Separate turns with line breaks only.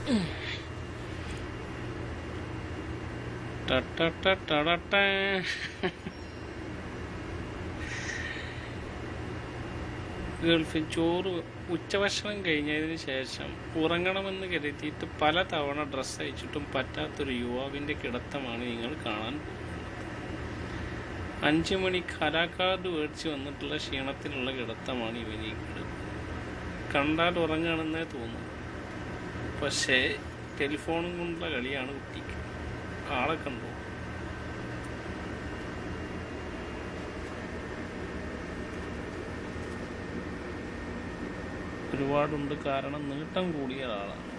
ഗൾഫിൽ ചോറ് ഉച്ചഭക്ഷണം കഴിഞ്ഞതിന് ശേഷം ഉറങ്ങണമെന്ന് കരുതിയിട്ട് പല തവണ ഡ്രസ്സ് അയച്ചിട്ടും പറ്റാത്തൊരു യുവാവിൻ്റെ കിടത്തമാണ് നിങ്ങൾ കാണാൻ പോകുന്നത്. 5 മണി കലാകാർഡ് മേടിച്ച് വന്നിട്ടുള്ള ക്ഷീണത്തിലുള്ള കിടത്തമാണ് ഇവനീ കിടക്കുന്നത്. കണ്ടാൽ ഉറങ്ങണമെന്നേ തോന്നുന്നു. പക്ഷേ ടെലിഫോണും കൊണ്ടുള്ള കളിയാണ് കുട്ടിക്ക്. ആളെ കണ്ടു. ഒരുപാടുണ്ട്, കാരണം നീട്ടം കൂടിയ ആളാണ്.